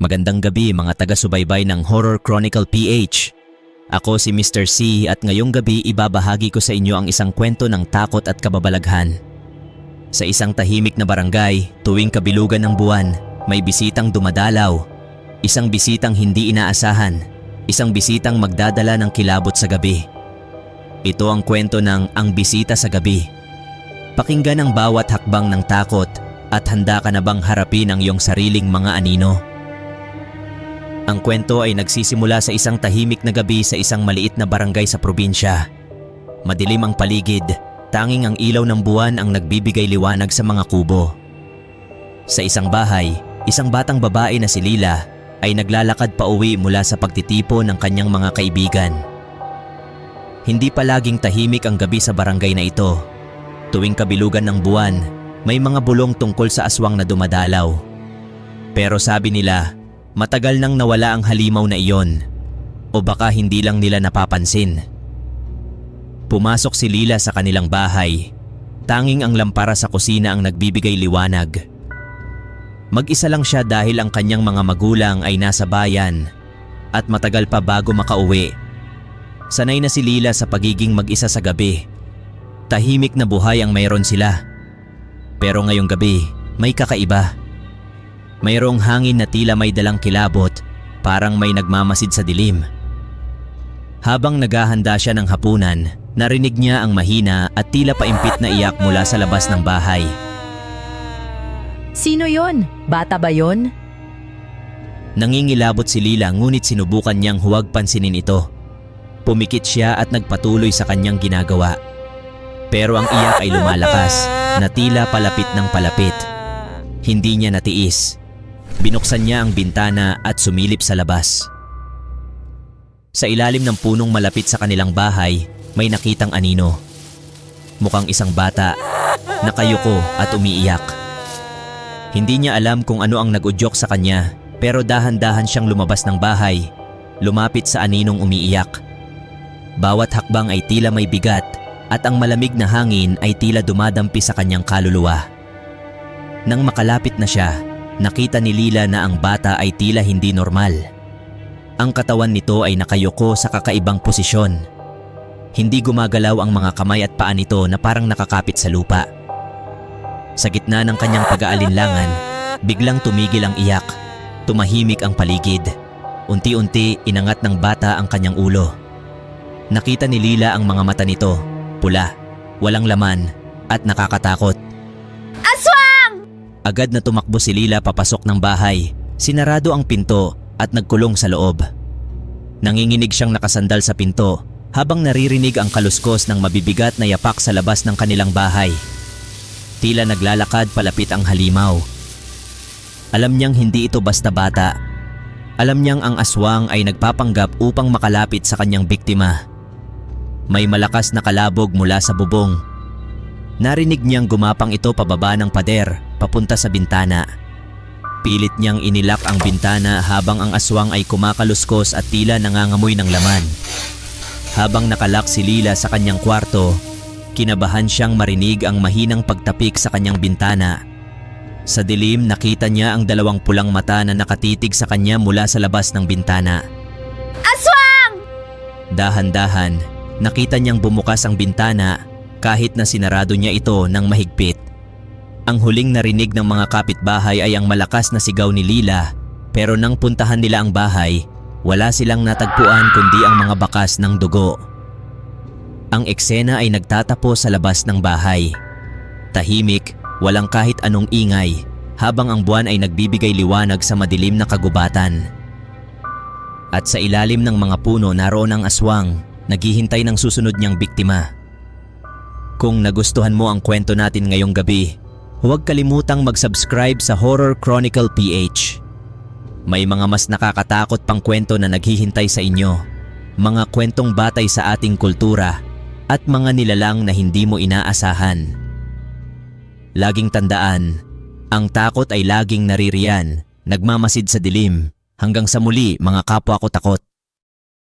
Magandang gabi mga taga-subaybay ng Horror Chronicle PH. Ako si Mr. C at ngayong gabi ibabahagi ko sa inyo ang isang kwento ng takot at kababalaghan. Sa isang tahimik na barangay, tuwing kabilugan ng buwan, may bisitang dumadalaw. Isang bisitang hindi inaasahan. Isang bisitang magdadala ng kilabot sa gabi. Ito ang kwento ng Ang Bisita sa Gabi. Pakinggan ang bawat hakbang ng takot at handa ka na bang harapin ang iyong sariling mga anino. Ang kwento ay nagsisimula sa isang tahimik na gabi sa isang maliit na barangay sa probinsya. Madilim ang paligid, tanging ang ilaw ng buwan ang nagbibigay liwanag sa mga kubo. Sa isang bahay, isang batang babae na si Lila ay naglalakad pa uwi mula sa pagtitipon ng kanyang mga kaibigan. Hindi palaging tahimik ang gabi sa barangay na ito. Tuwing kabilugan ng buwan, may mga bulong tungkol sa aswang na dumadalaw. Pero sabi nila, matagal nang nawala ang halimaw na iyon, o baka hindi lang nila napapansin. Pumasok si Lila sa kanilang bahay. Tanging ang lampara sa kusina ang nagbibigay liwanag. Mag-isa lang siya dahil ang kanyang mga magulang ay nasa bayan at matagal pa bago makauwi. Sanay na si Lila sa pagiging mag-isa sa gabi. Tahimik na buhay ang mayroon sila. Pero ngayong gabi, may kakaiba. Mayroong hangin na tila may dalang kilabot, parang may nagmamasid sa dilim. Habang naghahanda siya ng hapunan, narinig niya ang mahina at tila paimpit na iyak mula sa labas ng bahay. Sino yon? Bata ba yon? Nangingilabot si Lila ngunit sinubukan niyang huwag pansinin ito. Pumikit siya at nagpatuloy sa kanyang ginagawa. Pero ang iyak ay lumalakas, na tila palapit ng palapit. Hindi niya natiis. Binuksan niya ang bintana at sumilip sa labas. Sa ilalim ng punong malapit sa kanilang bahay, may nakitang anino. Mukhang isang bata, nakayuko at umiiyak. Hindi niya alam kung ano ang nag-udyok sa kanya, pero dahan-dahan siyang lumabas ng bahay, lumapit sa aninong umiiyak. Bawat hakbang ay tila may bigat at ang malamig na hangin ay tila dumadampi sa kanyang kaluluwa. Nang makalapit na siya, nakita ni Lila na ang bata ay tila hindi normal. Ang katawan nito ay nakayuko sa kakaibang posisyon. Hindi gumagalaw ang mga kamay at paa nito na parang nakakapit sa lupa. Sa gitna ng kanyang pag-aalinlangan, biglang tumigil ang iyak. Tumahimik ang paligid. Unti-unti inangat ng bata ang kanyang ulo. Nakita ni Lila ang mga mata nito, pula, walang laman at nakakatakot. Agad na tumakbo si Lila papasok ng bahay. Sinarado ang pinto at nagkulong sa loob. Nanginginig siyang nakasandal sa pinto habang naririnig ang kaluskos ng mabibigat na yapak sa labas ng kanilang bahay. Tila naglalakad palapit ang halimaw. Alam niyang hindi ito basta bata. Alam niyang ang aswang ay nagpapanggap upang makalapit sa kanyang biktima. May malakas na kalabog mula sa bubong. Narinig niyang gumapang ito pababa ng pader, papunta sa bintana. Pilit niyang inilak ang bintana habang ang aswang ay kumakaluskos at tila nangangamoy ng laman. Habang nakalak si Lila sa kanyang kwarto, kinabahan siyang marinig ang mahinang pagtapik sa kanyang bintana. Sa dilim nakita niya ang dalawang pulang mata na nakatitig sa kanya mula sa labas ng bintana. Aswang! Dahan-dahan, nakita niyang bumukas ang bintana kahit na sinarado niya ito ng mahigpit. Ang huling narinig ng mga kapitbahay ay ang malakas na sigaw ni Lila, pero nang puntahan nila ang bahay, wala silang natagpuan kundi ang mga bakas ng dugo. Ang eksena ay nagtatapos sa labas ng bahay. Tahimik, walang kahit anong ingay, habang ang buwan ay nagbibigay liwanag sa madilim na kagubatan. At sa ilalim ng mga puno naroon ang aswang, naghihintay ng susunod niyang biktima. Kung nagustuhan mo ang kwento natin ngayong gabi, huwag kalimutang mag-subscribe sa Horror Chronicle PH. May mga mas nakakatakot pang kwento na naghihintay sa inyo, mga kwentong batay sa ating kultura at mga nilalang na hindi mo inaasahan. Laging tandaan, ang takot ay laging naririyan, nagmamasid sa dilim. Hanggang sa muli mga kapwa ko takot.